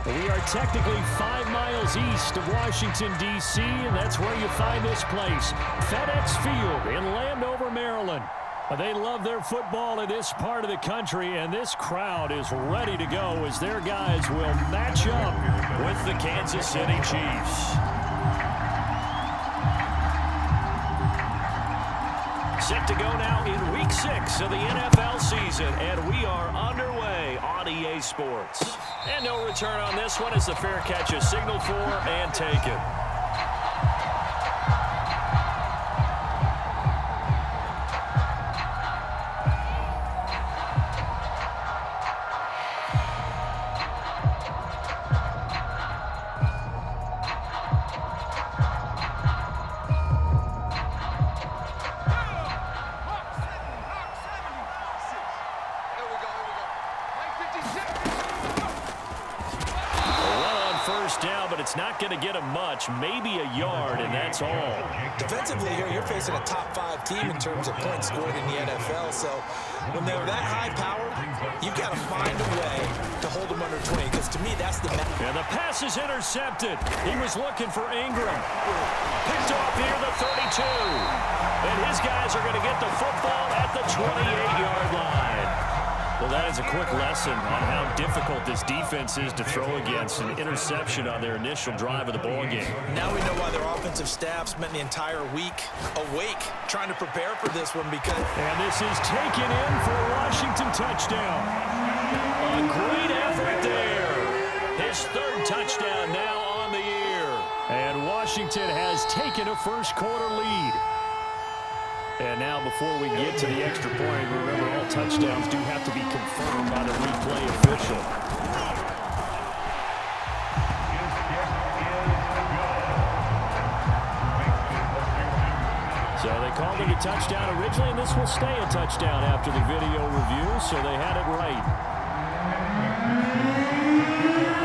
We are technically 5 miles east of Washington, D.C., and that's where you find this place, FedEx Field in Landover, Maryland. They love their football in this part of the country, and this crowd is ready to go as their guys will match up with the Kansas City Chiefs. Set to go now in Week 6 of the NFL season, and we are underway on EA Sports. And no return on this one as the fair catch is signaled for and taken. Down, but it's not going to get him much, maybe a yard, and that's all. Defensively here, you're facing a top 5 team in terms of points scored in the NFL, so when they're that high powered, you've got to find a way to hold them under 20, because to me, that's the match. And the pass is intercepted. He was looking for Ingram. Picked off near the 32. And his guys are going to get the football at the 28-yard line. Well, that is a quick lesson on how difficult this defense is to throw against. An interception on their initial drive of the ballgame. Now we know why their offensive staff spent the entire week awake trying to prepare for this one because... And this is taken in for a Washington touchdown. A great effort there. His 3rd touchdown now on the year. And Washington has taken a first-quarter lead. And now before we get to the extra point, remember all touchdowns do have to be confirmed by the replay official. So they called it a touchdown originally, and this will stay a touchdown after the video review, so they had it right.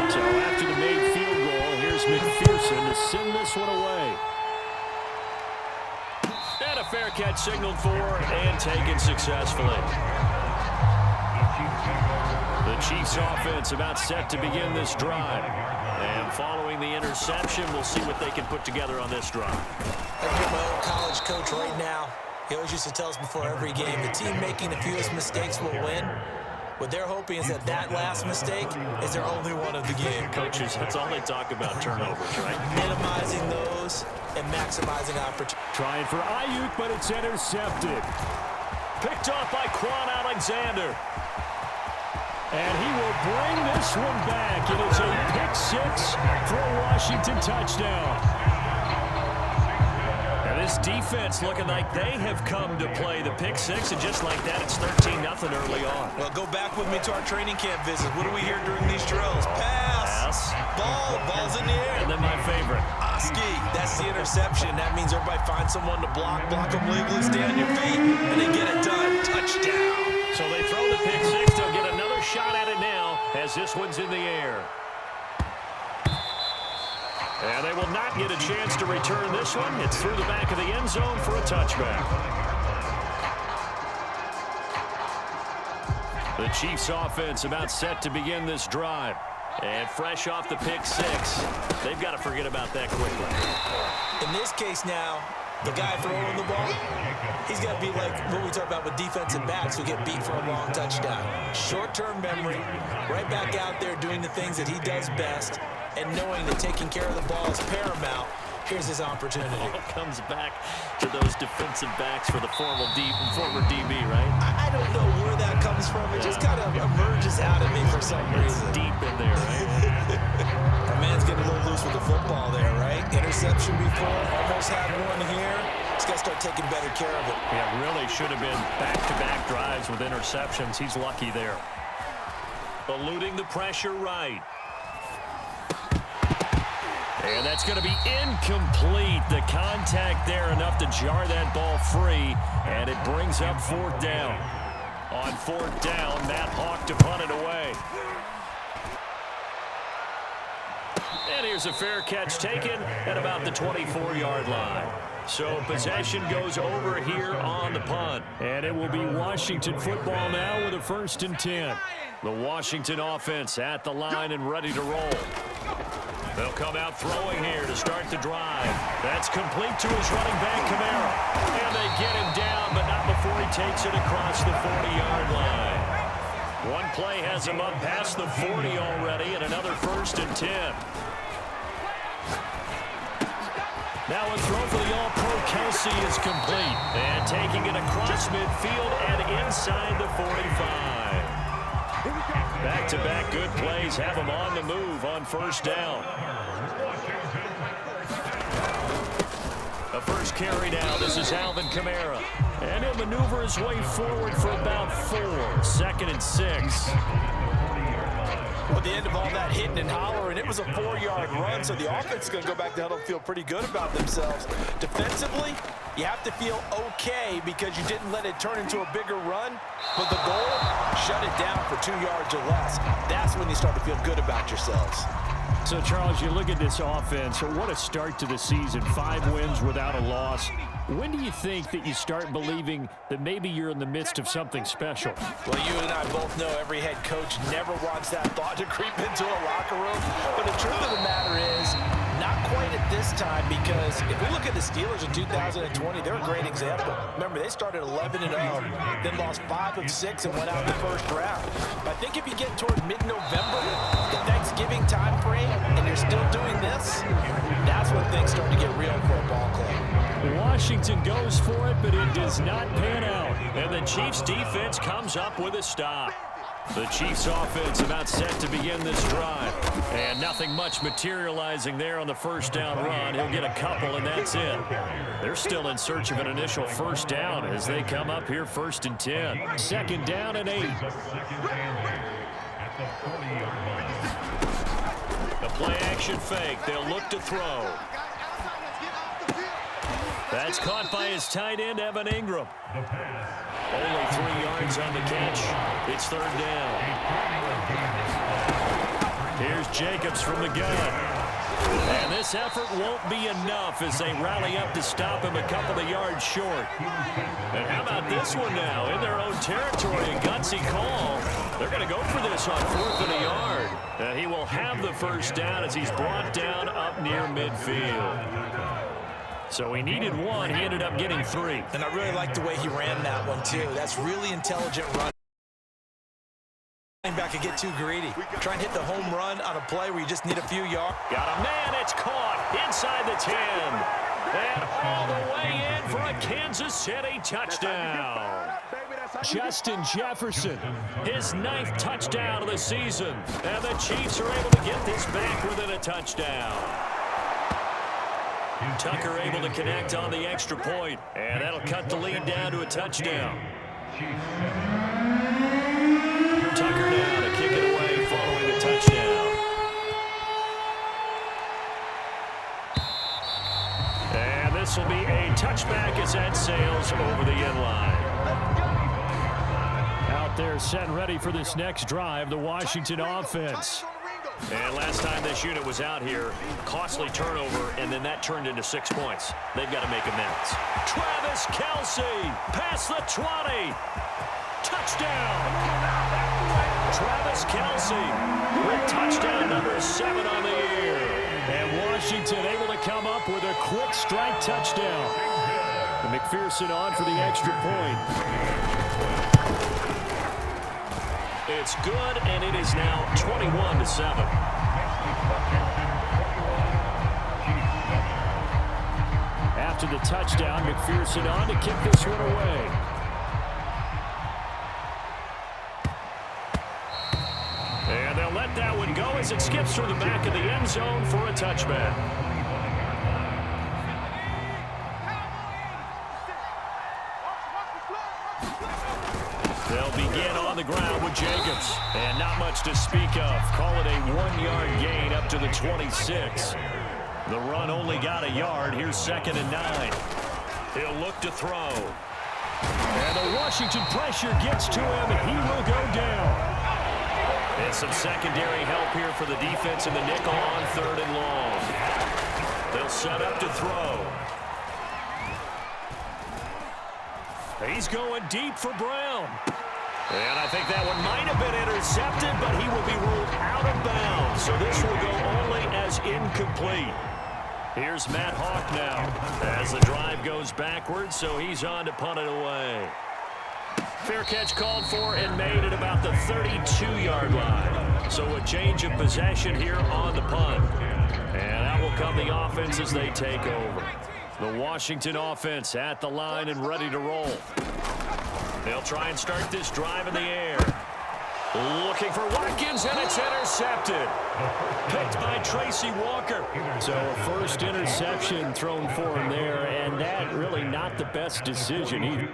So after the made field goal, here's McPherson to send this one away. And a fair catch signaled for and taken successfully. The Chiefs offense about set to begin this drive. And following the interception, we'll see what they can put together on this drive. I can get my old college coach right now. He always used to tell us before every game, the team making the fewest mistakes will win. What they're hoping is that last mistake is their only one of the game. Coaches, that's all they talk about, turnovers, right? Minimizing those and maximizing opportunity. Trying for Ayuk, but it's intercepted. Picked off by Quan Alexander. And he will bring this one back. It is a pick 6 for a Washington touchdown. And this defense looking like they have come to play the pick 6, and just like that, it's 13-0 early on. Well, go back with me to our training camp visit. What do we hear during these drills? Pass. Ball's in the air. And then my favorite. Oski, that's the interception. That means everybody finds someone to block them legally, stay on your feet, and then get it done. Touchdown. So they throw the pick 6. They'll get another shot at it now as this one's in the air. And they will not get a chance to return this one. It's through the back of the end zone for a touchback. The Chiefs offense about set to begin this drive. And fresh off the pick 6, they've got to forget about that quickly. In this case now, the guy throwing the ball, he's got to be like what we talk about with defensive backs who get beat for a long touchdown. Short-term memory, right back out there doing the things that he does best, and knowing that taking care of the ball is paramount. Here's his opportunity. All comes back to those defensive backs for the former DB, right? I don't know where that comes from. It just kind of emerges out of me for some reason. Deep in there, right? The man's getting a little loose with the football there, right? Interception before, almost had one here. He's got to start taking better care of it. Yeah, really should have been back-to-back drives with interceptions. He's lucky there. Eluding the pressure right. And that's going to be incomplete. The contact there enough to jar that ball free, and it brings up 4th down. On 4th down, Matt Hawk to punt it away. And here's a fair catch taken at about the 24-yard line. So possession goes over here on the punt. And it will be Washington football now with a 1st and 10. The Washington offense at the line and ready to roll. They'll come out throwing here to start the drive. That's complete to his running back, Kamara. And they get him down, but not before he takes it across the 40-yard line. One play has him up past the 40 already, and another 1st and 10. Now a throw for the All-Pro Kelsey is complete. And taking it across midfield and inside the 45. Back-to-back good plays have him on the move on 1st down. The first carry now. This is Alvin Kamara. And he'll maneuver his way forward for about 4. 2nd and 6. Well, at the end of all that hitting and hollering, it was a 4-yard run, so the offense is going to go back to huddle and feel pretty good about themselves. Defensively, you have to feel okay because you didn't let it turn into a bigger run, but the goal, shut it down for 2 yards or less. That's when you start to feel good about yourselves. So, Charles, you look at this offense, what a start to the season. 5 wins without a loss. When do you think that you start believing that maybe you're in the midst of something special? Well, you and I both know every head coach never wants that thought to creep into a locker room. But the truth of the matter is, not quite at this time, because if we look at the Steelers in 2020, they're a great example. Remember, they started 11-0, then lost 5 of 6 and went out in the 1st round. But I think if you get toward mid-November, the Thanksgiving time frame, and you're still doing this, that's when things start to get real for a ball club. Washington goes for it, but it does not pan out. And the Chiefs' defense comes up with a stop. The Chiefs' offense about set to begin this drive. And nothing much materializing there on the 1st down run. He'll get a couple, and that's it. They're still in search of an initial 1st down as they come up here 1st and 10. 2nd down and 8. The play-action fake. They'll look to throw. That's caught by his tight end, Evan Ingram. Only 3 yards on the catch. It's 3rd down. Here's Jacobs from the gun. And this effort won't be enough as they rally up to stop him a couple of yards short. And how about this one now? In their own territory, a gutsy call. They're going to go for this on 4th and a yard. He will have the 1st down as he's brought down up near midfield. So he needed 1. He ended up getting 3. And I really like the way he ran that one, too. That's really intelligent run. Back and get too greedy. Try and hit the home run on a play where you just need a few yards. Got a man. It's caught inside the 10. And all the way in for a Kansas City touchdown. Justin Jefferson, his 9th touchdown of the season. And the Chiefs are able to get this back within a touchdown. Tucker able to connect on the extra point, and that'll cut the lead down to a touchdown. Tucker now to kick it away following the touchdown. And this will be a touchback as that sails over the end line. Out there set and ready for this next drive, the Washington offense. And last time this unit was out here, costly turnover, and then that turned into 6 points. They've got to make amends. Travis Kelce, past the 20. Touchdown. Travis Kelce with touchdown number 7 on the year. And Washington able to come up with a quick strike touchdown. And McPherson on for the extra point. It's good, and it is now 21-7. After the touchdown, McPherson on to kick this one away. And they'll let that one go as it skips through the back of the end zone for a touchback. They'll begin on the ground with Jacobs. And not much to speak of. Call it a 1-yard gain up to the 26. The run only got a yard. Here's 2nd and 9. He'll look to throw. And the Washington pressure gets to him, and he will go down. And some secondary help here for the defense in the nickel on 3rd and long. They'll set up to throw. He's going deep for Brown. And I think that one might have been intercepted, but he will be ruled out of bounds. So this will go only as incomplete. Here's Matt Hawk now as the drive goes backwards, so he's on to punt it away. Fair catch called for and made at about the 32-yard line. So a change of possession here on the punt. And out will come the offense as they take over. The Washington offense at the line and ready to roll. They'll try and start this drive in the air. Looking for Watkins, and it's intercepted. Picked by Tracy Walker. So a first interception thrown for him there, and that really not the best decision either.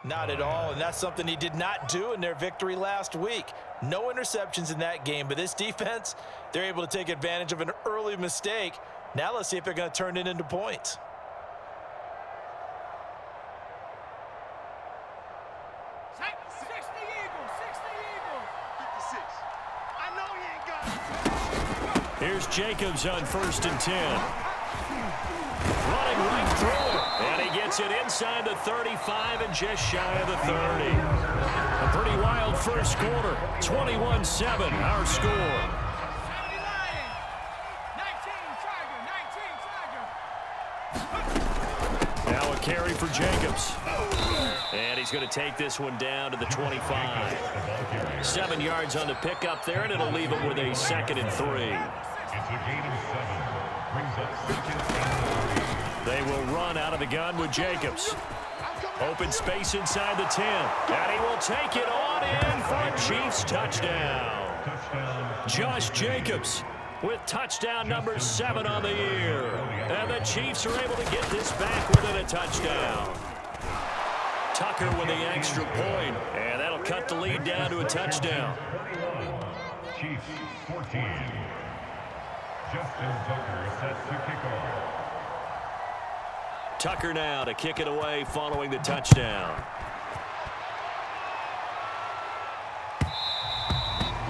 Not at all, and that's something he did not do in their victory last week. No interceptions in that game, but this defense, they're able to take advantage of an early mistake. Now let's see if they're going to turn it into points. Here's Jacobs on 1st and 10. Running right through it. And he gets it inside the 35 and just shy of the 30. A pretty wild first quarter. 21-7, our score. Now a carry for Jacobs. And he's going to take this one down to the 25. 7 yards on the pickup there, and it'll leave him with a 2nd and 3. They will run out of the gun with Jacobs. Open space inside the 10. And he will take it on in for a Chiefs touchdown. Josh Jacobs with touchdown number 7 on the year. And the Chiefs are able to get this back within a touchdown. Tucker with the extra point, and that'll cut the lead down to a touchdown. Chiefs 14. Justin Tucker sets the kickoff. Tucker now to kick it away following the touchdown.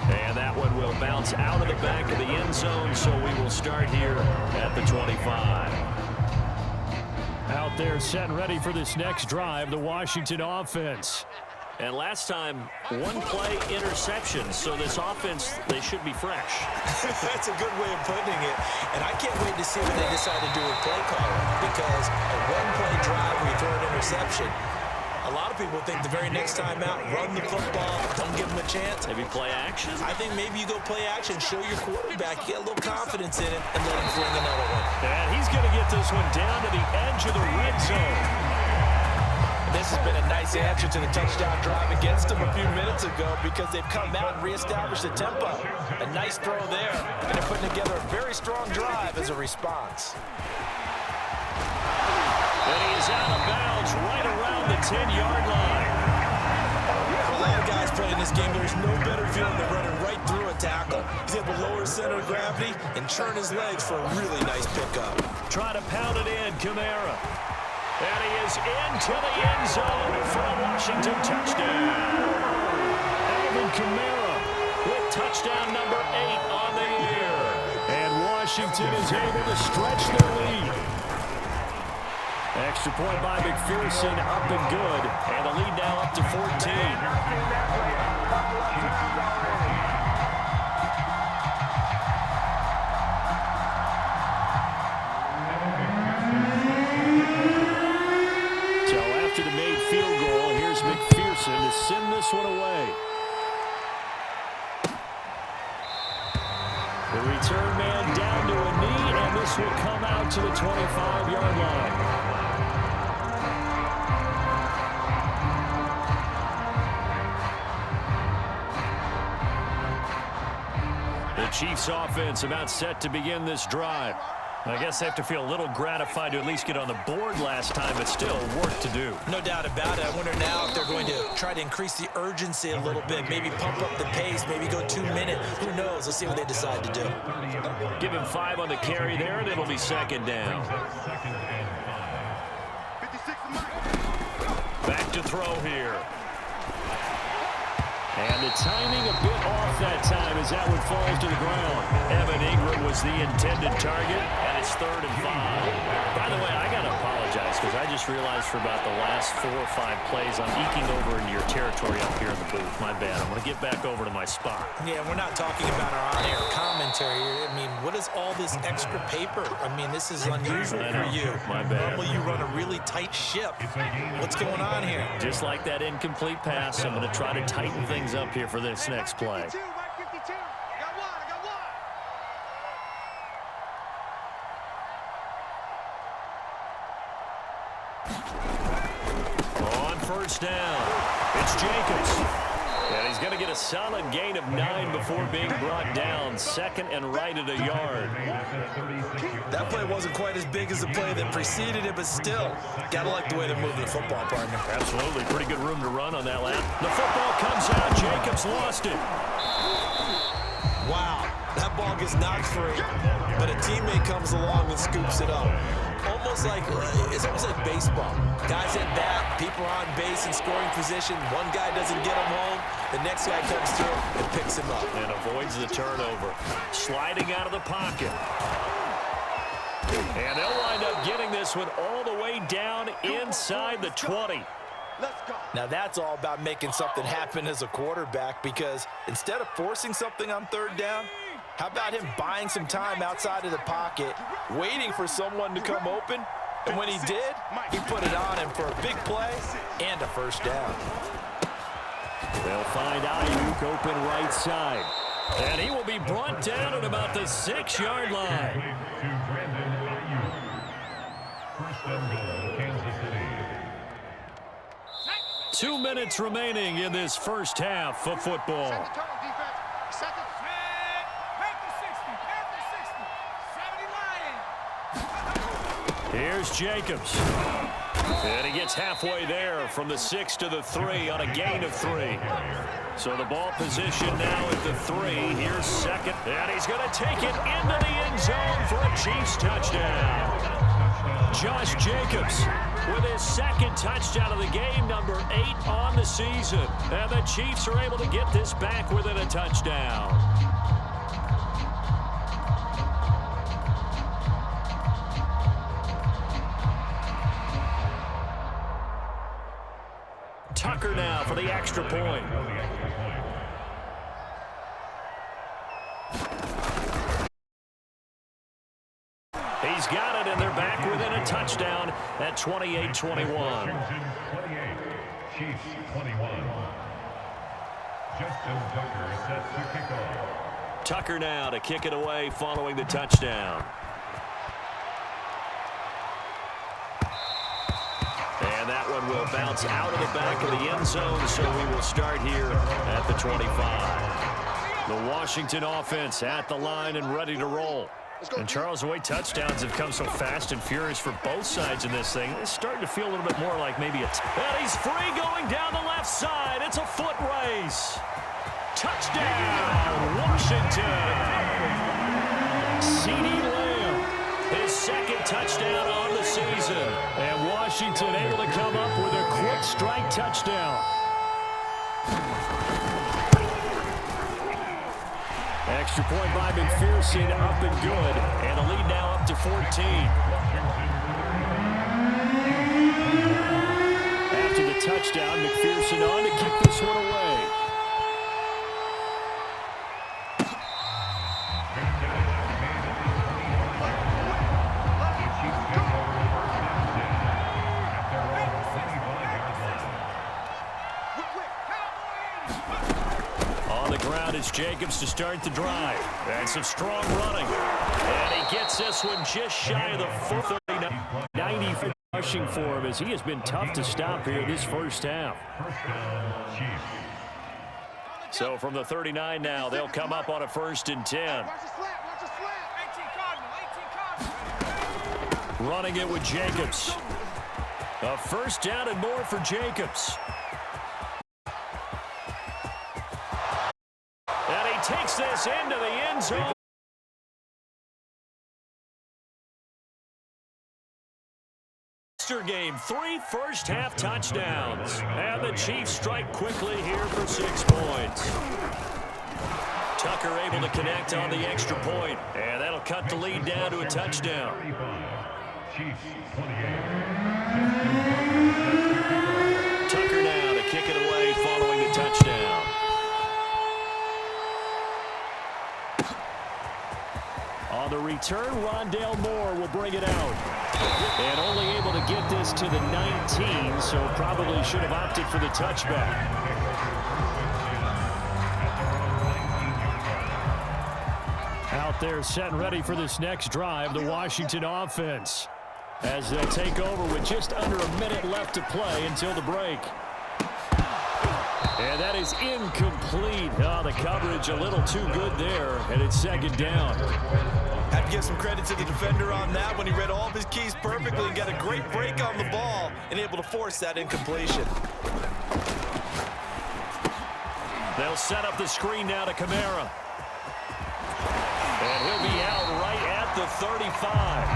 And that one will bounce out of the back of the end zone, so we will start here at the 25. Out there set and ready for this next drive, the Washington offense. And last time, 1-play interception, so this offense, they should be fresh. That's a good way of putting it. And I can't wait to see what they decide to do with play calling, because a 1-play drive where you throw an interception, a lot of people think the very next time out, run the football, don't give them a chance. Maybe play action? I think maybe you go play action, show your quarterback, get a little confidence in it, and let him fling another one. And he's going to get this one down to the edge of the red zone. This has been a nice answer to the touchdown drive against them a few minutes ago, because they've come out and reestablished the tempo. A nice throw there, and they're putting together a very strong drive as a response. And he is out of bounds right around the 10-yard line. For a lot of guys playing this game, there's no better feeling than running right through a tackle. He's able to lower his center of gravity and churn his legs for a really nice pickup. Try to pound it in, Kamara. And he is into the end zone for a Washington touchdown. Alvin Kamara with touchdown number 8 on the year. And Washington is able to stretch their lead. Extra point by McPherson, up and good. And the lead now up to 14. After the made field goal, here's McPherson to send this one away. The return man down to a knee, and this will come out to the 25-yard line. The Chiefs offense about set to begin this drive. I guess they have to feel a little gratified to at least get on the board last time, but still work to do. No doubt about it. I wonder now if they're going to try to increase the urgency a little bit, maybe pump up the pace, maybe go 2 minutes. Who knows? Let's see what they decide to do. Give him 5 on the carry there, and it'll be second down. Back to throw here. And the timing a bit off that time as that one falls to the ground. Evan Ingram was the intended target, and it's 3rd and 5. By the way, I got to apologize because I just realized for about the last 4 or 5 plays, I'm eking over into your territory up here in the booth. My bad. I'm going to get back over to my spot. Yeah, we're not talking about our on-air commentary. I mean, what is all this extra paper? I mean, this is unusual for you. My bad. Normally you run a really tight ship. What's going on here? Just like that incomplete pass, I'm going to try to tighten things up here for this next play. On first down, it's Jacobs. And he's going to get a solid gain of 9 before being brought down. 2nd and right at a yard. That play wasn't quite as big as the play that preceded it, but still, got to like the way they're moving the football, partner. Absolutely. Pretty good room to run on that lap. The football comes out. Jacobs lost it. Wow, that ball gets knocked free, but a teammate comes along and scoops it up. It's almost like baseball. Guys at bat, people are on base in scoring position. One guy doesn't get him home. The next guy comes through and picks him up. And avoids the turnover. Sliding out of the pocket. And they'll wind up getting this one all the way down inside the 20. Now that's all about making something happen as a quarterback, because instead of forcing something on 3rd down, how about him buying some time outside of the pocket, waiting for someone to come open, and when he did, he put it on him for a big play and a first down. They'll find Ayuk open right side. And he will be brought down at about the 6-yard line. 2 minutes remaining in this first half of football. Here's Jacobs. And he gets halfway there from the 6 to the 3 on a gain of 3. So the ball position now at the 3. Here's 2nd. And he's going to take it into the end zone for a Chiefs touchdown. Josh Jacobs with his 2nd touchdown of the game, number 8 on the season. And the Chiefs are able to get this back within a touchdown. Tucker now for the extra point. He's got it, and they're back within a touchdown at 28-21. Chiefs 21. Justin Tucker sets the kickoff. Tucker now to kick it away following the touchdown. And that one will bounce out of the back of the end zone, so we will start here at the 25. The Washington offense at the line and ready to roll. And Charles, the way touchdowns have come so fast and furious for both sides in this thing, it's starting to feel a little bit more like maybe a... And he's free going down the left side. It's a foot race. Touchdown, Washington. CeeDee Lamb, his 2nd touchdown on the season. And Washington able to come up with a quick strike touchdown. Extra point by McPherson, up and good. And the lead now up to 14. After the touchdown, McPherson on to kick this one away. It's Jacobs to start the drive. And some strong running. And he gets this one just shy of the 439. 90 rushing for him as he has been tough to stop here this first half. So from the 39 now, they'll come up on a 1st and 10. running it with Jacobs. A first down and more for Jacobs. And he takes this into the end zone. Game, 3 first-half touchdowns. And the Chiefs strike quickly here for 6 points. Tucker able to connect on the extra point, and that'll cut the lead down to a touchdown. Tucker now to kick it away following the touchdown. On the return, Rondale Moore will bring it out. And only able to get this to the 19, so probably should have opted for the touchback. Out there set and ready for this next drive, the Washington offense, as they'll take over with just under a minute left to play until the break. And that is incomplete. Oh, the coverage a little too good there, and it's second down. Have to give some credit to the defender on that when he read all of his keys perfectly and got a great break on the ball and able to force that incompletion. They'll set up the screen now to Kamara. And he'll be out right at the 35.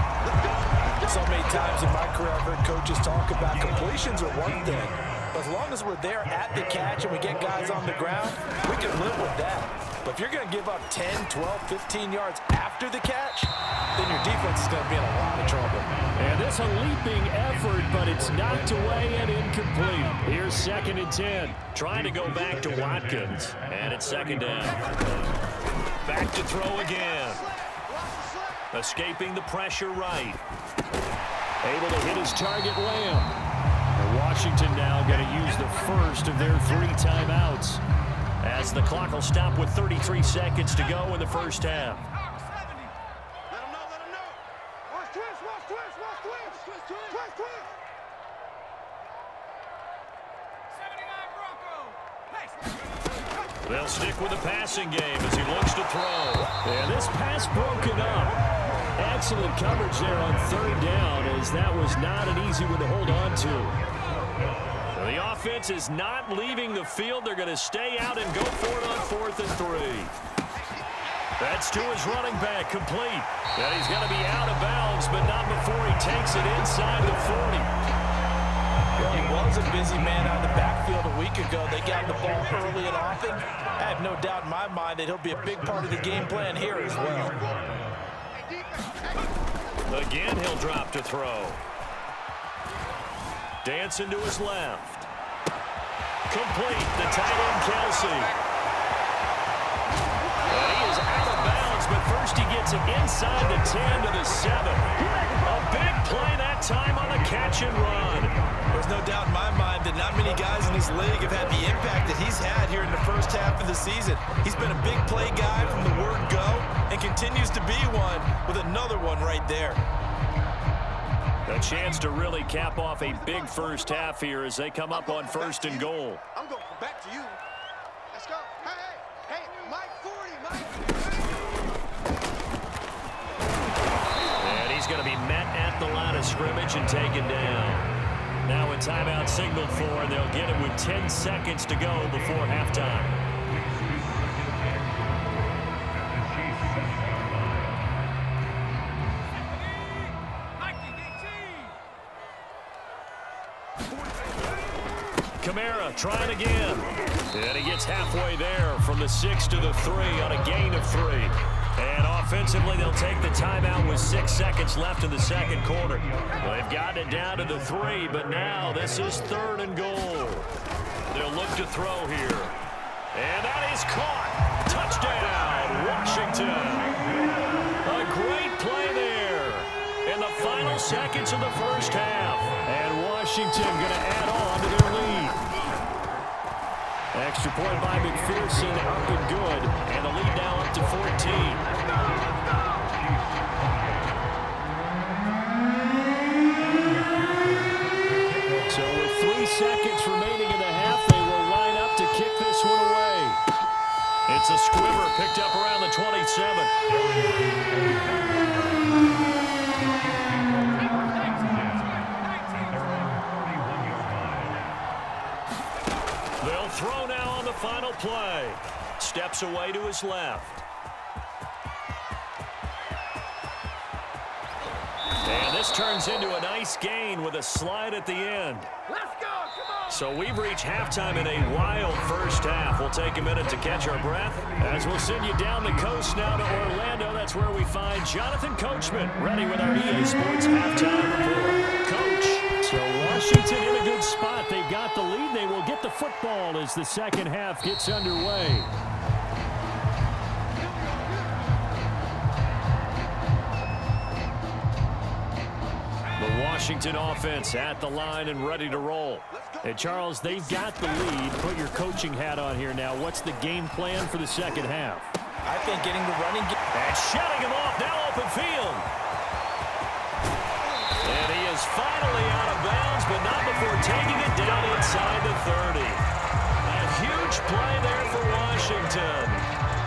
So many times in my career I've heard coaches talk about completions are one thing. But as long as we're there at the catch and we get guys on the ground, we can live with that. But if you're going to give up 10, 12, 15 yards after the catch, then your defense is going to be in a lot of trouble. And this a leaping effort, but it's knocked away and incomplete. Here's 2nd and 10. Trying to go back to Watkins. And it's second down. Back to throw again. Escaping the pressure right. Able to hit his target, Lamb. And Washington now going to use the first of their 3 timeouts, as the clock will stop with 33 seconds to go in the first half. Let him know. Watch twist. They'll stick with the passing game as he looks to throw. And this pass broken up. Excellent coverage there on 3rd down, as that was not an easy one to hold on to. The offense is not leaving the field. They're going to stay out and go for it on 4th and 3. That's to his running back, complete. And he's going to be out of bounds, but not before he takes it inside the 40. Well, he was a busy man out of the backfield a week ago. They got the ball early and often. I have no doubt in my mind that he'll be a big part of the game plan here as well. Again, he'll drop to throw. Dancing to his left. Complete, the tight end, Kelsey. And he is out of bounds, but first he gets it inside the 10 to the 7. A big play that time on the catch and run. There's no doubt in my mind that not many guys in this league have had the impact that he's had here in the first half of the season. He's been a big play guy from the word go and continues to be one with another one right there. A chance to really cap off a big first half here as they come up on 1st and goal. I'm going back to you. Let's go. Hey, Mike 40, Mike. And he's going to be met at the line of scrimmage and taken down. Now a timeout signaled for, and they'll get it with 10 seconds to go before halftime. Kamara trying again. And he gets halfway there from the 6 to the 3 on a gain of 3. And offensively, they'll take the timeout with 6 seconds left in the second quarter. Well, they've gotten it down to the 3, but now this is 3rd and goal. They'll look to throw here. And that is caught. Touchdown, Washington. A great play there in the final seconds of the first half. And Washington going to add on to their lead. Extra point by McPherson, up and good. And the lead now up to 14. So with 3 seconds remaining in the half, they will line up to kick this one away. It's a squibber picked up around the 27. final play. Steps away to his left. And this turns into a nice gain with a slide at the end. Let's go, come on! So we've reached halftime in a wild first half. We'll take a minute to catch our breath as we'll send you down the coast now to Orlando. That's where we find Jonathan Coachman ready with our EA Sports halftime report. Coach, so Washington in a good spot. They've got the lead. They will get the football as the second half gets underway. The Washington offense at the line and ready to roll. And Charles, they've got the lead. Put your coaching hat on here now. What's the game plan for the second half? I think getting the running game. And shutting him off, now open field. And he is finally out of bounds, but not before taking it down inside the 30. A huge play there for Washington.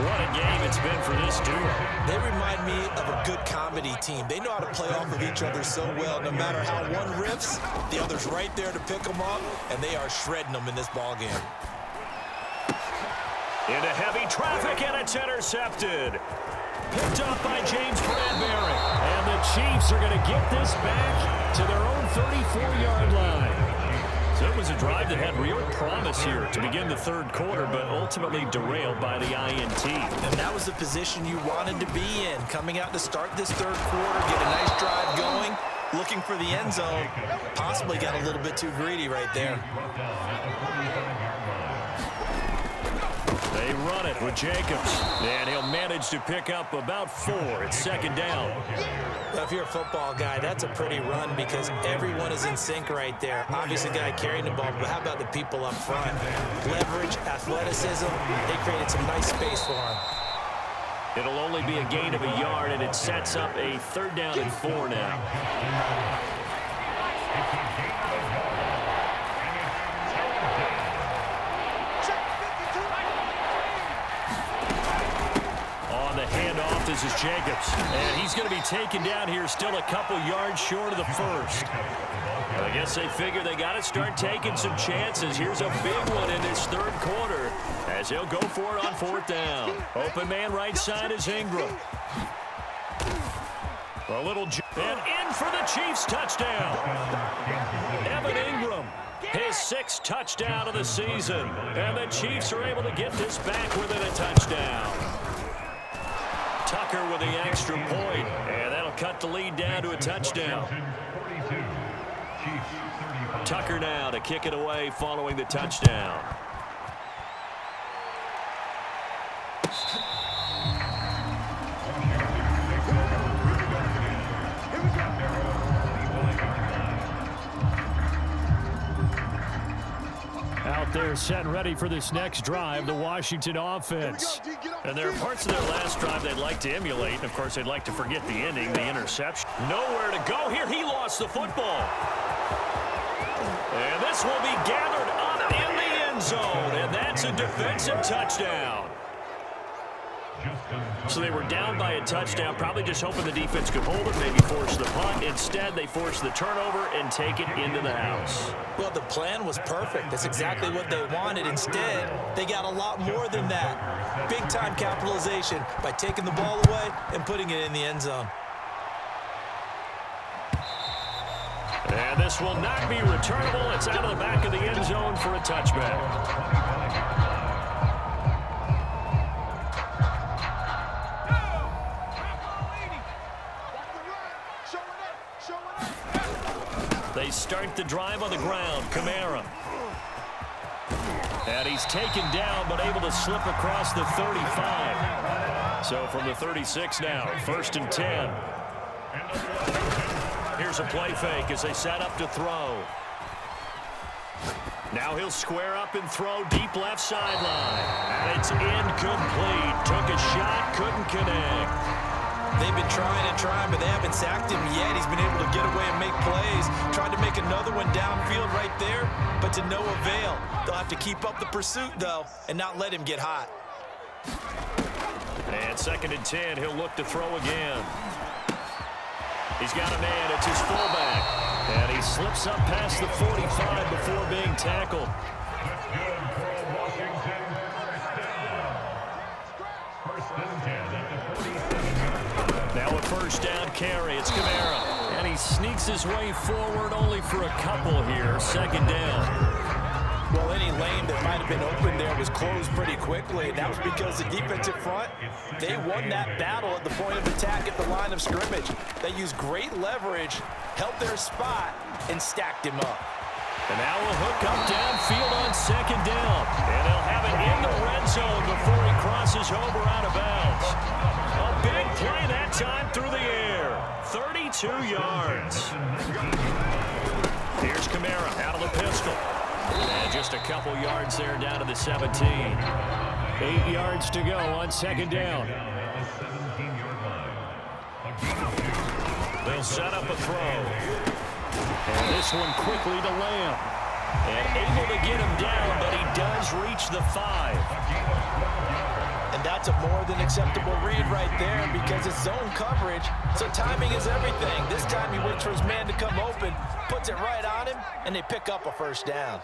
What a game it's been for this duo. They remind me of a good comedy team. They know how to play off of each other so well. No matter how one rips, the other's right there to pick them up, and they are shredding them in this ball game. Into heavy traffic, and it's intercepted. Picked up by James Bradbury. And the Chiefs are going to get this back to their own 34-yard line. So it was a drive that had real promise here to begin the third quarter, but ultimately derailed by the INT. And that was the position you wanted to be in, coming out to start this third quarter, get a nice drive going, looking for the end zone. Possibly got a little bit too greedy right there. They run it with Jacobs, and he'll manage to pick up about 4. It's second down. Well, if you're a football guy, that's a pretty run because everyone is in sync right there. Obviously, the guy carrying the ball, but how about the people up front? Leverage, athleticism, they created some nice space for him. It'll only be a gain of a yard, and it sets up a third down and 4 now. This is Jacobs, and he's going to be taken down here still a couple yards short of the first. I guess they figure they got to start taking some chances. Here's a big one in this third quarter as he'll go for it on fourth down. Open man right side is Ingram. A little and in for the Chiefs touchdown. Evan Ingram, his 6th touchdown of the season, and the Chiefs are able to get this back within a touchdown. Tucker with the extra point, and that'll cut the lead down to a touchdown. Tucker now to kick it away following the touchdown. Out there set and ready for this next drive, the Washington offense. And there are parts of their last drive they'd like to emulate. And, of course, they'd like to forget the ending, the interception. Nowhere to go here. He lost the football. And this will be gathered up in the end zone. And that's a defensive touchdown. So they were down by a touchdown, probably just hoping the defense could hold it, maybe force the punt. Instead, they forced the turnover and take it into the house. Well, the plan was perfect. That's exactly what they wanted. Instead, they got a lot more than that. Big-time capitalization by taking the ball away and putting it in the end zone. And this will not be returnable. It's out of the back of the end zone for a touchback. They start the drive on the ground. Kamara. And he's taken down, but able to slip across the 35. So from the 36 now, 1st and 10. Here's a play fake as they set up to throw. Now he'll square up and throw deep left sideline. And it's incomplete. Took a shot, couldn't connect. They've been trying and trying, but they haven't sacked him yet. He's been able to get away and make plays. Tried to make another one downfield right there, but to no avail. They'll have to keep up the pursuit, though, and not let him get hot. And 2nd and 10, he'll look to throw again. He's got a man, it's his fullback. And he slips up past the 45 before being tackled. Good for Washington. Now a first down carry. It's Kamara. And he sneaks his way forward only for a couple here. Second down. Well, any lane that might have been open there was closed pretty quickly. And that was because the defensive front, they won that battle at the point of attack at the line of scrimmage. They used great leverage, held their spot, and stacked him up. And now we'll hook up downfield on second down. And they'll have it in the red zone before he crosses over out of bounds. A big play that time through the air. 32 yards. Here's Kamara out of the pistol. And just a couple yards there down to the 17. 8 yards to go on second down. They'll set up a throw. And this one quickly to Lamb. And able to get him down, but he does reach the 5. And that's a more than acceptable read right there because it's zone coverage, so timing is everything. This time he waits for his man to come open, puts it right on him, and they pick up a first down.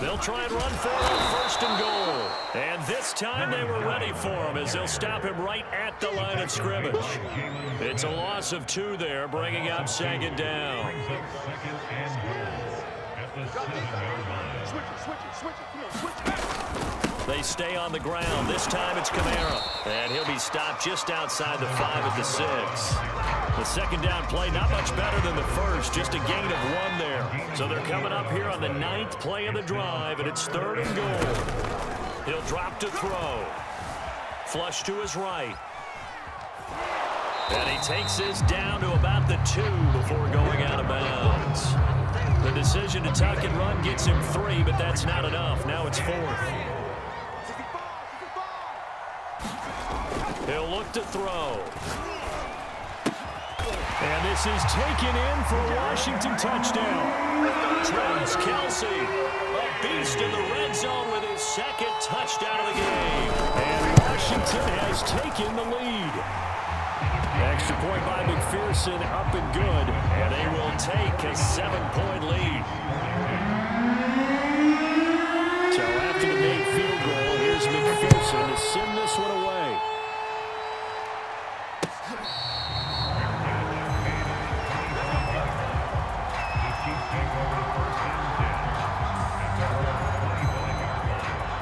They'll try and run for it on first and goal. And this time they were ready for him as they'll stop him right at the line of scrimmage. It's a loss of 2 there, bringing up second down. They stay on the ground. This time it's Kamara. And he'll be stopped just outside the 5 at the 6. The second down play, not much better than the first. Just a gain of 1 there. So they're coming up here on the 9th play of the drive, and it's 3rd and goal. He'll drop to throw. Flush to his right. And he takes this down to about the 2 before going out of bounds. The decision to tuck and run gets him 3, but that's not enough. Now it's 4th. He'll look to throw. And this is taken in for a Washington touchdown. Travis Kelce, a beast in the red zone with his 2nd touchdown of the game. And Washington has taken the lead. Extra point by McPherson, up and good. And they will take a 7-point lead. So after the made field goal, here's McPherson to send this one away.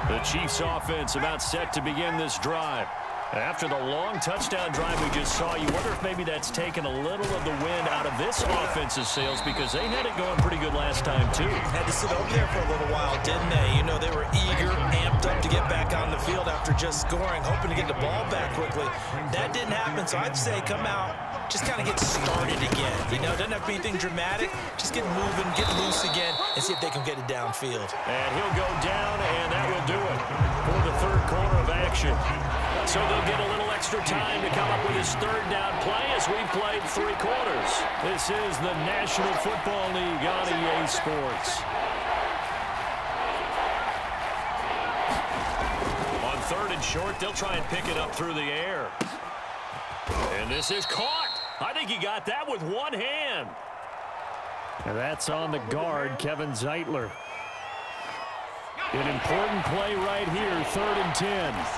The Chiefs offense about set to begin this drive. After the long touchdown drive we just saw, you wonder if maybe that's taken a little of the wind out of this offense's sails because they had it going pretty good last time too. Had to sit over there for a little while, didn't they? You know, they were eager, amped up to get back on the field after just scoring, hoping to get the ball back quickly. That didn't happen, so I'd say come out, just kind of get started again. You know, doesn't have to be anything dramatic. Just get moving, get loose again, and see if they can get it downfield. And he'll go down, and that will do it for the 3rd quarter of action. So they'll get a little extra time to come up with his 3rd down play as we've played 3 quarters. This is the National Football League on EA Sports. On 3rd and short, they'll try and pick it up through the air. And this is caught. I think he got that with one hand. And that's on the guard, Kevin Zeitler. An important play right here, 3rd and 10.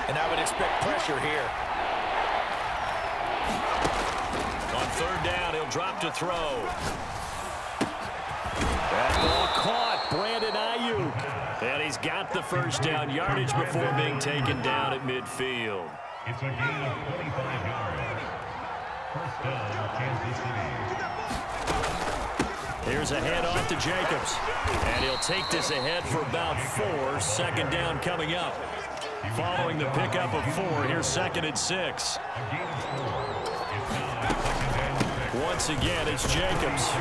And I would expect pressure here. On 3rd down, he'll drop to throw. That ball caught, Brandon Ayuk. And he's got the first down yardage before being taken down at midfield. It's a gain of 25 yards. First down, Kansas City. Here's a handoff to Jacobs. And he'll take this ahead for about 4. 2nd down coming up. Following the pickup of 4, here's 2nd and 6. Once again, it's Jacobs.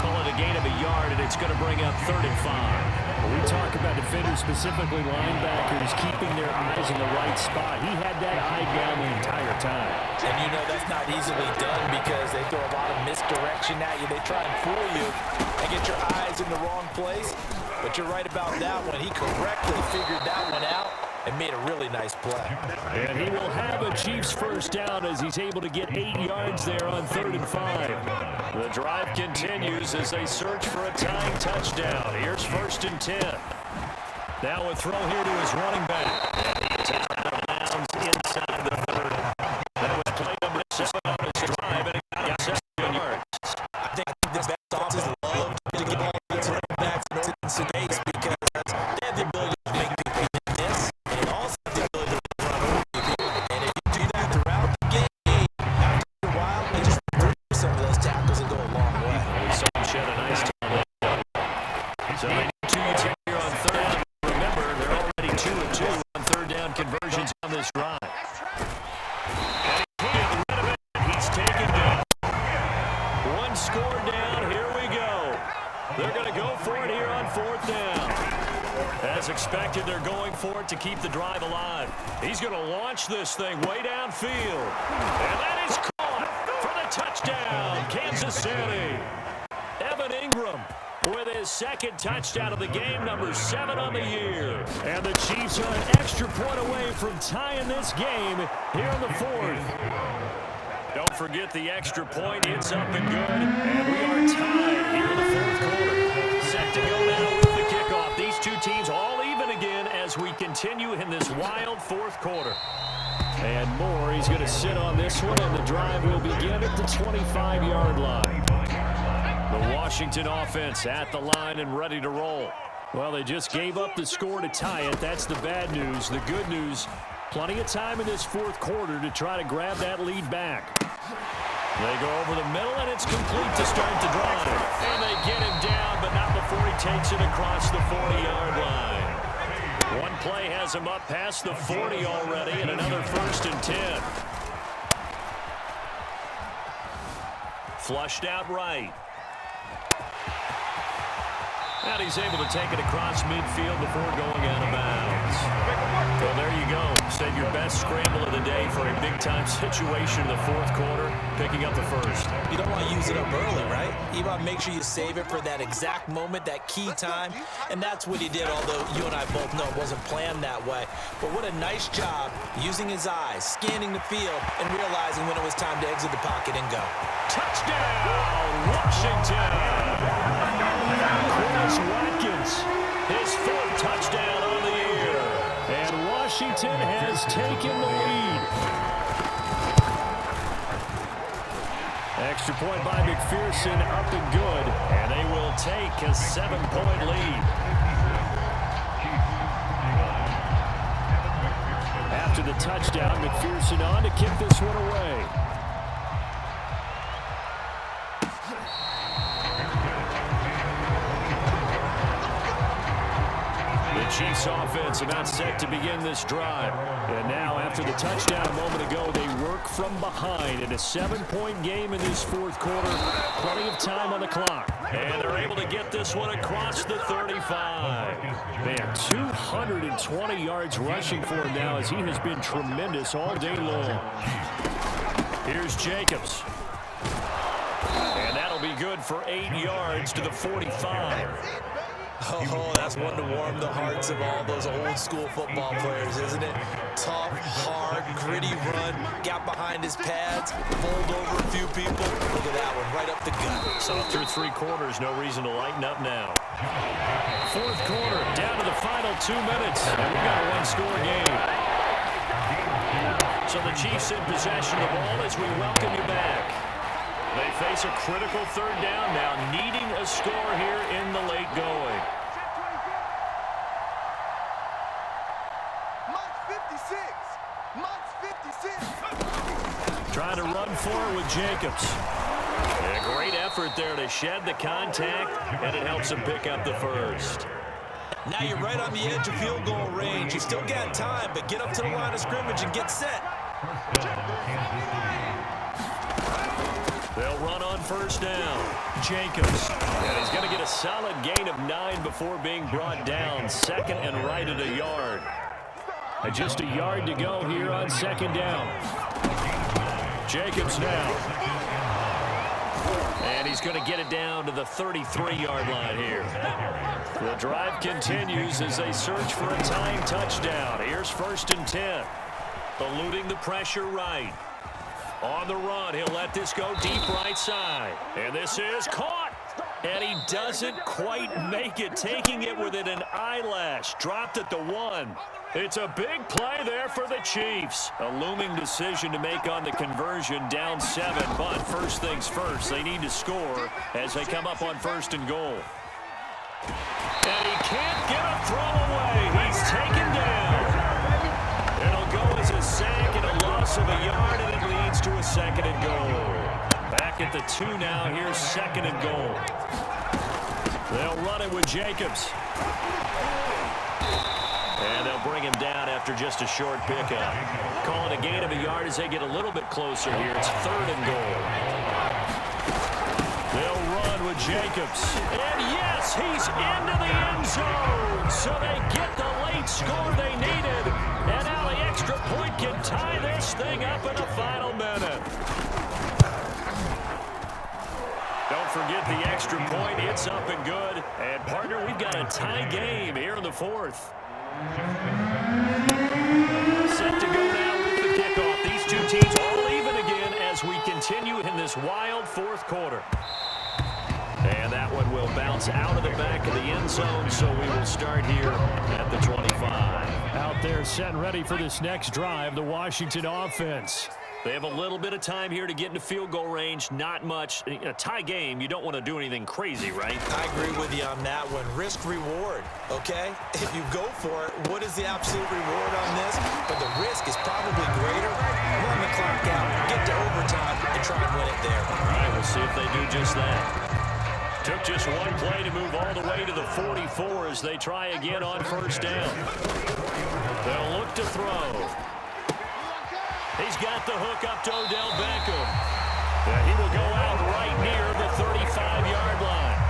Call it a gain of a yard, and it's going to bring up 3rd and 5. When we talk about defenders, specifically linebackers, keeping their eyes in the right spot. He had that eye down the entire time. And you know that's not easily done because they throw a lot of misdirection at you. They try and fool you and get your eyes in the wrong place. But you're right about that one. He correctly figured that one out and made a really nice play. And he will have a Chiefs first down as he's able to get 8 yards there on 3rd and 5. The drive continues as they search for a tying touchdown. Here's 1st and 10. Now a throw here to his running back. And he's out of bounds inside the 30. That was play number 7 on his drive, and it got 7 yards. I think the best offenses love to get ball to running backs in today's because they have the ability to make people miss, and also have the ability to run over people. And if you do that throughout the game, after a while, they just throw some of those tackles and go a long way. Someone shed a nice time. So they need 2 yards here on third down. Remember, they're already 2-2 on third down conversions on this drive. He's taken down. One score down. Here we go. They're going to go for it here on fourth down. As expected, they're going for it to keep the drive alive. He's going to launch this thing way downfield. And that is caught for the touchdown, Kansas City. Evan Ingram with his second touchdown of the game, number 7 on the year. And the Chiefs are an extra point away from tying this game here in the fourth. Don't forget the extra point. It's up and good. And we are tied here in the fourth quarter. Set to go now with the kickoff. These two teams all even again as we continue in this wild fourth quarter. And Moore, he's going to sit on this one, and the drive will begin at the 25-yard line. The Washington offense at the line and ready to roll. Well, they just gave up the score to tie it. That's the bad news. The good news, plenty of time in this fourth quarter to try to grab that lead back. They go over the middle, and it's complete to start the drive. And they get him down, but not before he takes it across the 40-yard line. One play has him up past the 40 already, and another 1st and 10. Flushed out right. And he's able to take it across midfield before going out of bounds. Well, there you go. Save your best scramble of the day for a big-time situation in the fourth quarter, picking up the first. You don't want to use it up early, right? You want to make sure you save it for that exact moment, that key time, and that's what he did, although you and I both know it wasn't planned that way. But what a nice job using his eyes, scanning the field, and realizing when it was time to exit the pocket and go. Touchdown, Washington! Chris Watkins, his 4th touchdown on the year. And Washington has taken the lead. Extra point by McPherson, up and good. And they will take a 7-point lead. After the touchdown, McPherson on to kick this one away. Chiefs offense about set to begin this drive. And now after the touchdown a moment ago, they work from behind in a 7-point game in this fourth quarter. Plenty of time on the clock. And they're able to get this one across the 35. Man, 220 yards rushing for him now as he has been tremendous all day long. Here's Jacobs. And that'll be good for 8 yards to the 45. Oh, that's one to warm the hearts of all those old-school football players, isn't it? Tough, hard, gritty run, got behind his pads, bowled over a few people. Look at that one, right up the gut. So through 3 quarters, no reason to lighten up now. Fourth quarter, down to the final 2 minutes, and we've got a one-score game. So the Chiefs in possession of the ball as we welcome you back. They face a critical third down now, needing a score here in the late going. Trying to run for it with Jacobs. And a great effort there to shed the contact, and it helps him pick up the first. Now you're right on the edge of field goal range. You still got time, but get up to the line of scrimmage and get set. They'll run on first down. Jacobs. And he's going to get a solid gain of 9 before being brought down. 2nd and right at a yard. And just a yard to go here on 2nd down. Jacobs now. And he's going to get it down to the 33-yard line here. The drive continues as they search for a tying touchdown. Here's 1st and 10. Eluding the pressure right. On the run, he'll let this go deep right side. And this is caught. And he doesn't quite make it, taking it within an eyelash. Dropped at the 1. It's a big play there for the Chiefs. A looming decision to make on the conversion, down 7. But first things first, they need to score as they come up on 1st and goal. And he can't get a throw away. He's taken down. It'll go as a sack and a loss of a yard, and it leads to a 2nd and goal. Back at the 2 now. Here's 2nd and goal. They'll run it with Jacobs. And they'll bring him down after just a short pickup. Calling a gain of a yard as they get a little bit closer here. It's 3rd and goal. They'll run with Jacobs. And yes, he's into the end zone. So they get the late score they needed. And now the extra point can tie this thing up in the final minute. Don't forget the extra point. It's up and good. And, partner, we've got a tie game here in the 4th. Set to go now with the kickoff. These two teams all even again as we continue in this wild 4th quarter. And that one will bounce out of the back of the end zone, so we will start here at the 25. Out there set and ready for this next drive, the Washington offense. They have a little bit of time here to get into field goal range. Not much. In a tie game, you don't want to do anything crazy, right? I agree with you on that one. Risk-reward, okay? If you go for it, what is the absolute reward on this? But the risk is probably greater. Run the clock out, get to overtime, and try and win it there. All right, we'll see if they do just that. Took just one play to move all the way to the 44 as they try again on 1st down. They'll look to throw. He's got the hook up to Odell Beckham. He will go out right near the 35-yard line.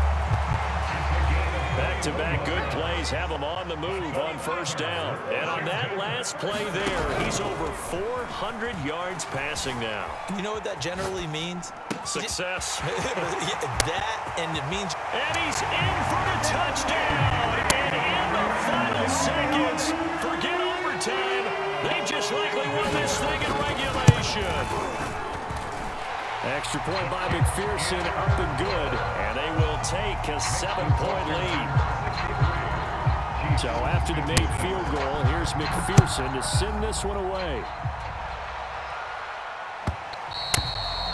Back-to-back good plays have him on the move on 1st down. And on that last play there, he's over 400 yards passing now. You know what that generally means? Success. That, and it means... And he's in for the touchdown. And in the final seconds, forget overtime. They just likely won this thing in regulation. Extra point by McPherson, up and good. And they will take a 7-point lead. So after the made field goal, here's McPherson to send this one away.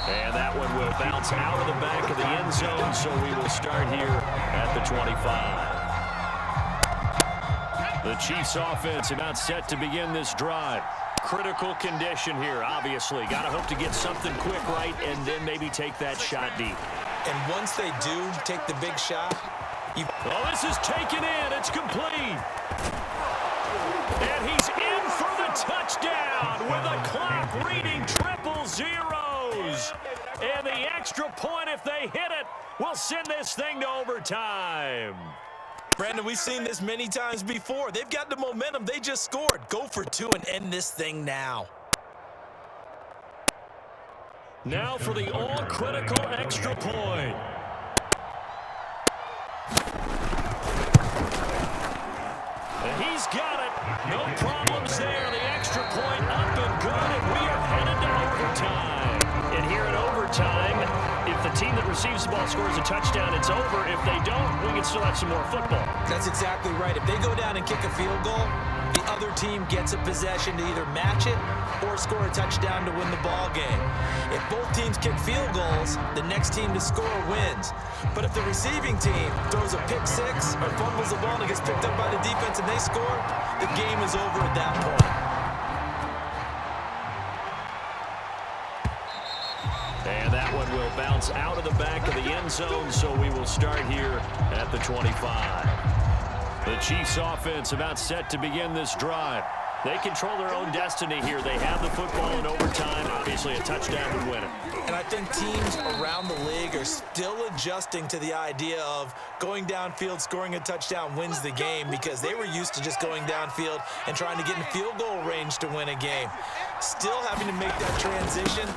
And that one will bounce out of the back of the end zone, so we will start here at the 25. The Chiefs offense about set to begin this drive. Critical condition here, obviously. Got to hope to get something quick right and then maybe take that shot deep. And once they do take the big shot, oh, this is taken in. It's complete. And he's in for the touchdown with a clock reading 000. And the extra point, if they hit it, will send this thing to overtime. Brandon, we've seen this many times before. They've got the momentum. They just scored. Go for 2 and end this thing now. Now for the all-critical extra point. And he's got it. No problems there. The extra point up and good, and we are headed to overtime. And here in overtime, if the team that receives the ball scores a touchdown, it's over. If they don't, we can still have some more football. That's exactly right. If they go down and kick a field goal, the other team gets a possession to either match it or score a touchdown to win the ball game. If both teams kick field goals, the next team to score wins. But if the receiving team throws a pick six or fumbles the ball and it gets picked up by the defense and they score, the game is over at that point. And that one will bounce out of the back of the end zone, so we will start here at the 25. The Chiefs offense about set to begin this drive. They control their own destiny here. They have the football in overtime. Obviously, a touchdown would win it. And I think teams around the league are still adjusting to the idea of going downfield, scoring a touchdown wins the game, because they were used to just going downfield and trying to get in field goal range to win a game. Still having to make that transition.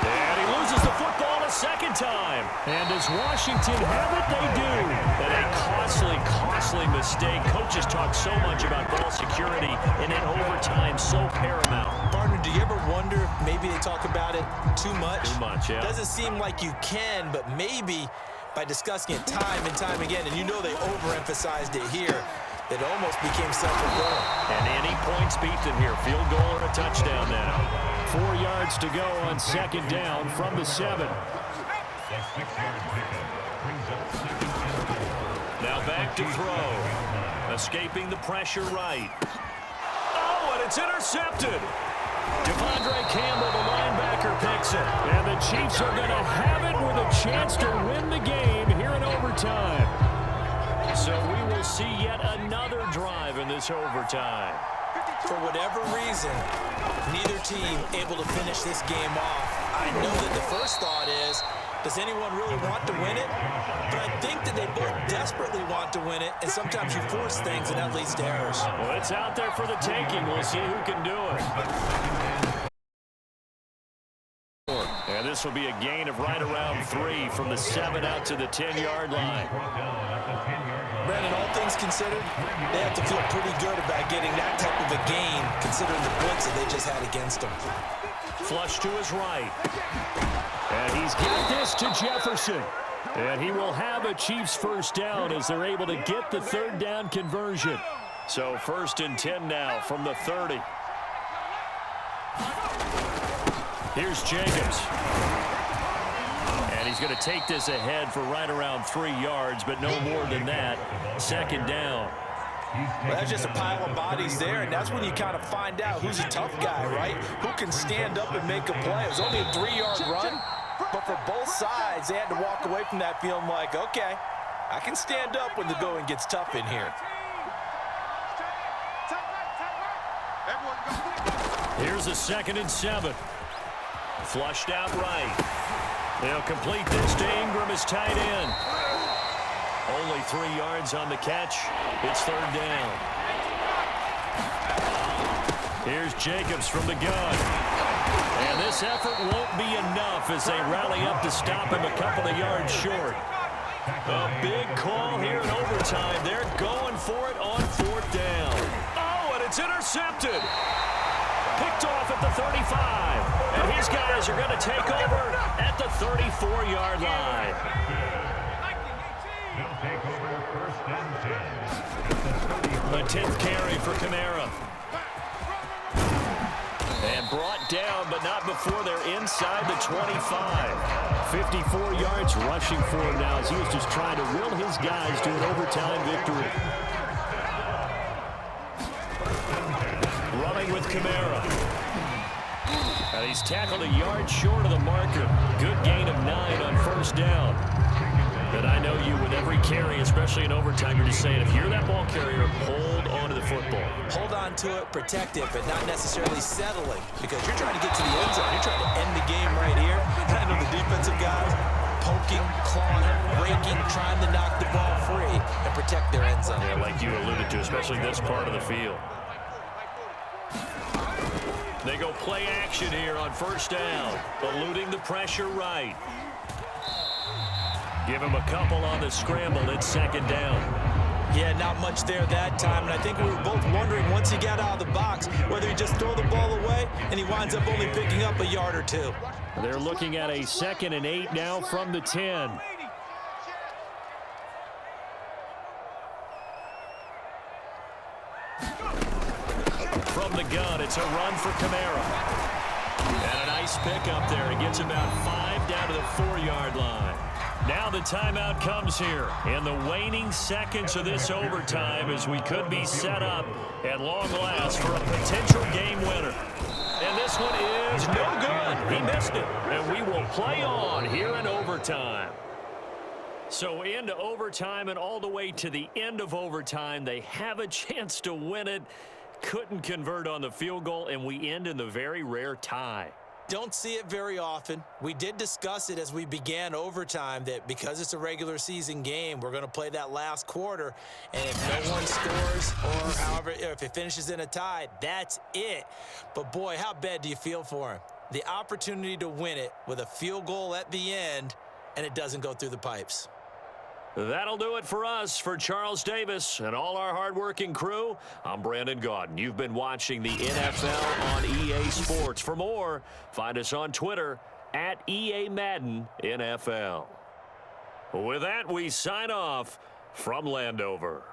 And he loses the football a second time. And does Washington have it? They do. And a costly mistake. Coaches talk so much about ball security, and in overtime, so paramount. Partner, do you ever wonder if maybe they talk about it too much? Too much, yeah. Doesn't seem like you can, but maybe by discussing it time and time again, and you know they overemphasized it here. It almost became self-fulfilling. And any points beaten here. Field goal or a touchdown now. 4 yards to go on second down from the 7. The 6-yard pickup brings up second and 4. Now back to throw. Escaping the pressure right. Oh, and it's intercepted. Devondre Campbell, the linebacker, picks it. And the Chiefs are going to have it with a chance to win the game here in overtime. So we will see yet another drive in this overtime. For whatever reason, neither team able to finish this game off. I know that the first thought is, does anyone really want to win it? But I think that they both desperately want to win it, and sometimes you force things, and that leads to errors. Well, it's out there for the taking. We'll see who can do it. And this will be a gain of right around 3 from the 7 out to the 10-yard line. Brandon, all things considered, they have to feel pretty good about getting that type of a gain, considering the blitz that they just had against them. Flush to his right. And he's got this to Jefferson. And he will have a Chiefs first down as they're able to get the third down conversion. So 1st and 10 now from the 30. Here's Jacobs. And he's going to take this ahead for right around 3 yards, but no more than that. Second down. Well, that's just a pile of bodies there, and that's when you kind of find out who's a tough guy, right? Who can stand up and make a play. It was only a 3-yard run, but for both sides, they had to walk away from that feeling like, okay, I can stand up when the going gets tough in here. Here's a 2nd and 7. Flushed out right. They'll complete this to Ingram as tight end. Only 3 yards on the catch. It's third down. Here's Jacobs from the gun. And this effort won't be enough as they rally up to stop him a couple of yards short. A big call here in overtime. They're going for it on 4th down. Oh, and it's intercepted. Picked off at the 35. And his guys are going to take over at the 34-yard line. They'll take over 1st and 10. The 10th carry for Kamara. And brought down, but not before they're inside the 25. 54 yards rushing for him now as he was just trying to will his guys to an overtime victory. Running with Kamara. And he's tackled a yard short of the marker. Good gain of 9 on 1st down. But I know you with every carry, especially in overtime, you're just saying if you're that ball carrier, hold on to the football. Hold on to it, protect it, but not necessarily settling because you're trying to get to the end zone. You're trying to end the game right here. And I know the defensive guys poking, clawing, raking, trying to knock the ball free and protect their end zone. Yeah, like you alluded to, especially this part of the field. They go play action here on 1st down, eluding the pressure right. Give him a couple on the scramble. It's 2nd down. Yeah, not much there that time, and I think we were both wondering once he got out of the box whether he just throw the ball away and he winds up only picking up a yard or 2. They're looking at a 2nd and 8 now from the 10. From the gun, it's a run for Kamara. And a nice pickup there. He gets about 5 down to the 4-yard line. Now the timeout comes here in the waning seconds of this overtime as we could be set up at long last for a potential game winner. And this one is no good. He missed it. And we will play on here in overtime. So into overtime and all the way to the end of overtime, they have a chance to win it. Couldn't convert on the field goal, and we end in the very rare tie. Don't see it very often. We did discuss it as we began overtime that because it's a regular season game, we're going to play that last quarter. And if no one scores or however, if it finishes in a tie, that's it. But boy, how bad do you feel for him? The opportunity to win it with a field goal at the end, and it doesn't go through the pipes. That'll do it for us. For Charles Davis and all our hardworking crew, I'm Brandon Gaudin. You've been watching the NFL on EA Sports. For more, find us on Twitter @EA Madden NFL. With that, we sign off from Landover.